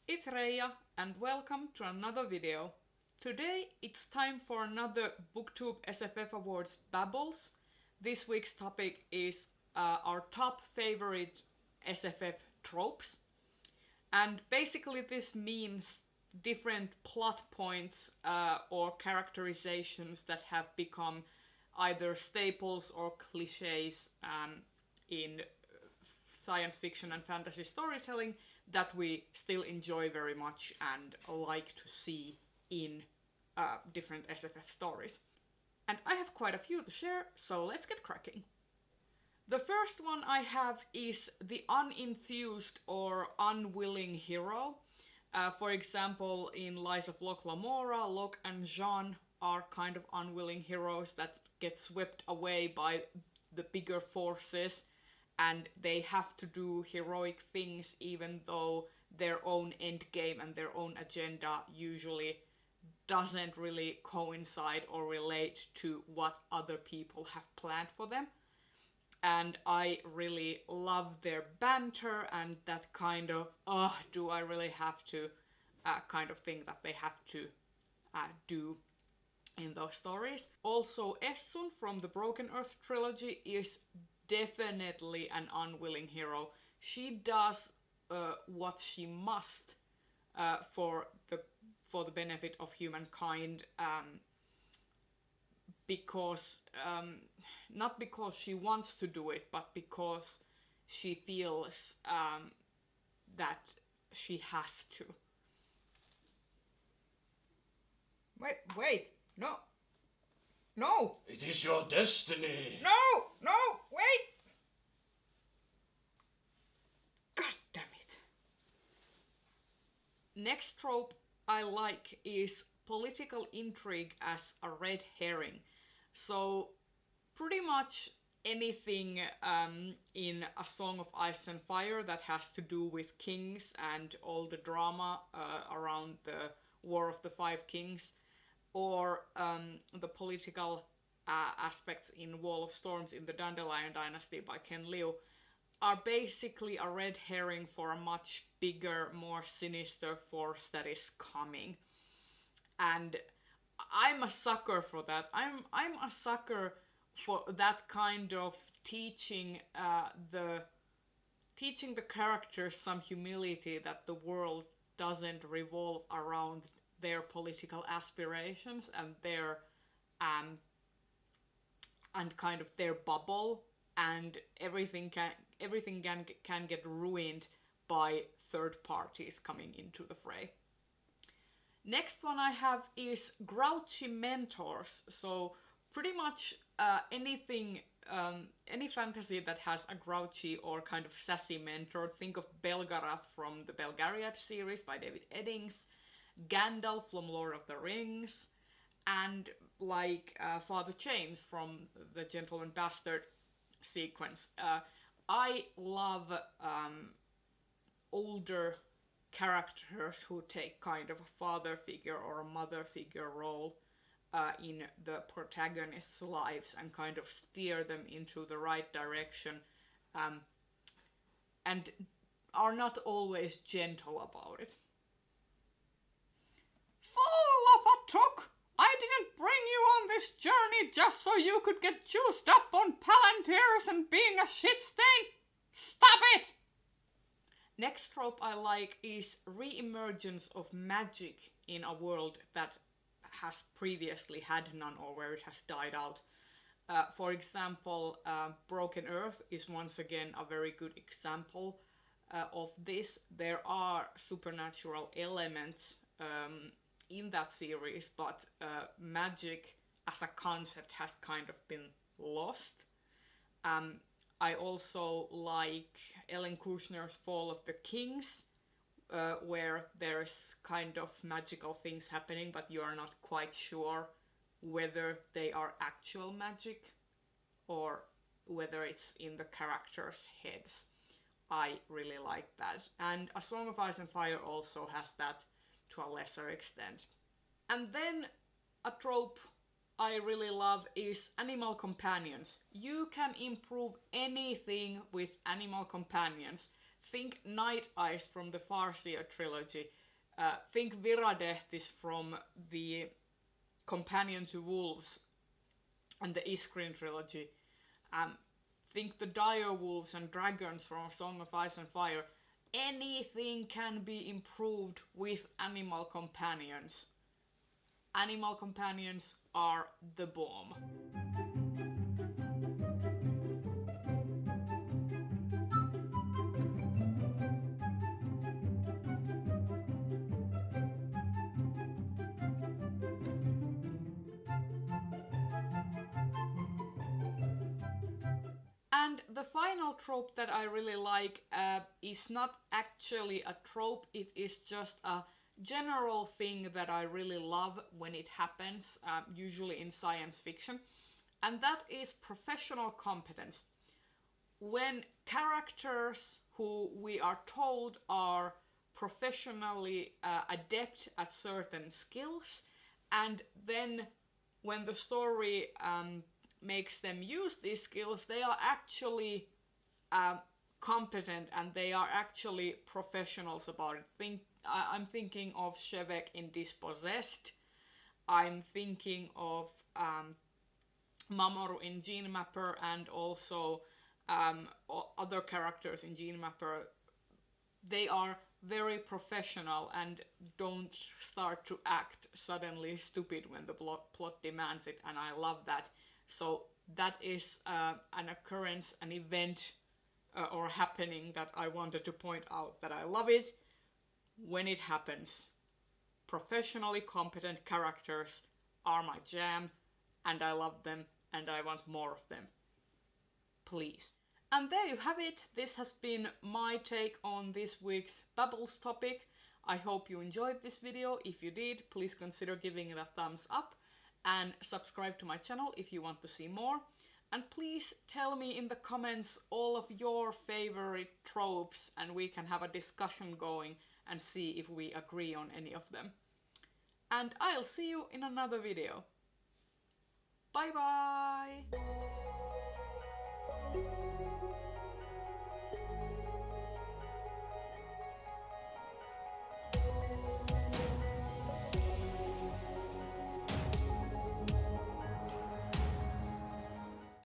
it's Reija and welcome to another video. Today it's time for another Booktube SFF Awards Babbles. This week's topic is our top favorite SFF tropes. And basically this means different plot points or characterizations that have become either staples or cliches in science fiction and fantasy storytelling that we still enjoy very much and like to see in different SFF stories. And I have quite a few to share, so let's get cracking. The first one I have is the unenthused or unwilling hero. For example, in Lies of Locke Lamora, Locke and Jean are kind of unwilling heroes that get swept away by the bigger forces, and they have to do heroic things even though their own endgame and their own agenda usually doesn't really coincide or relate to what other people have planned for them. And I really love their banter and that kind of, do I really have to kind of thing that they have to do in those stories. Also, Essun from the Broken Earth trilogy is definitely an unwilling hero. She does what she must for the benefit of humankind, because not because she wants to do it, but because she feels that she has to. Wait, no! It is your destiny! No, wait! God damn it. Next trope I like is political intrigue as a red herring. So pretty much anything in A Song of Ice and Fire that has to do with kings and all the drama around the War of the Five Kings, or the political aspects in Wall of Storms in the Dandelion Dynasty by Ken Liu, are basically a red herring for a much bigger, more sinister force that is coming. And I'm a sucker for that. I'm a sucker for that kind of teaching the characters some humility, that the world doesn't revolve around their political aspirations and their and kind of their bubble, and everything can get ruined by third parties coming into the fray. Next one I have is grouchy mentors. So pretty much anything, any fantasy that has a grouchy or kind of sassy mentor. Think of Belgarath from the Belgariad series by David Eddings, Gandalf from Lord of the Rings, and like Father James from the Gentleman Bastard sequence. I love older characters who take kind of a father figure or a mother figure role in the protagonist's lives and kind of steer them into the right direction, and are not always gentle about it. Fool of a took! I didn't bring you on this journey just so you could get juiced up on Palantirs and being a shit stain! Stop it! Next trope I like is Reemergence of Magic in a world that has previously had none or where it has died out. For example, Broken Earth is once again a very good example of this. There are supernatural elements in that series, but magic as a concept has kind of been lost. I also like Ellen Kushner's Fall of the Kings, where there's kind of magical things happening, but you are not quite sure whether they are actual magic or whether it's in the characters' heads. I really like that. And A Song of Ice and Fire also has that to a lesser extent. And then a trope I really love is animal companions. You can improve anything with animal companions. think Night Eyes from the Farseer trilogy. Think Viradehtis from the Companion to Wolves and the Iskrin trilogy. Think the Dire Wolves and Dragons from Song of Ice and Fire. Anything can be improved with animal companions. Animal companions are the bomb. And the final trope that I really like is not actually a trope, it is just a general thing that I really love when it happens, usually in science fiction, and that is professional competence. When characters who we are told are professionally adept at certain skills, and then when the story makes them use these skills, they are actually competent and they are actually professionals about it. I'm thinking of Shevek in Dispossessed. I'm thinking of Mamoru in Gene Mapper, and also other characters in Gene Mapper. They are very professional and don't start to act suddenly stupid when the plot demands it, and I love that. So that is an occurrence, an event or happening that I wanted to point out, that I love it when it happens. Professionally competent characters are my jam, and I love them, and I want more of them. Please. And there you have it. This has been my take on this week's Babbles topic. I hope you enjoyed this video. If you did, please consider giving it a thumbs up and subscribe to my channel if you want to see more. And please tell me in the comments all of your favorite tropes, and we can have a discussion going and see if we agree on any of them. And I'll see you in another video. Bye bye!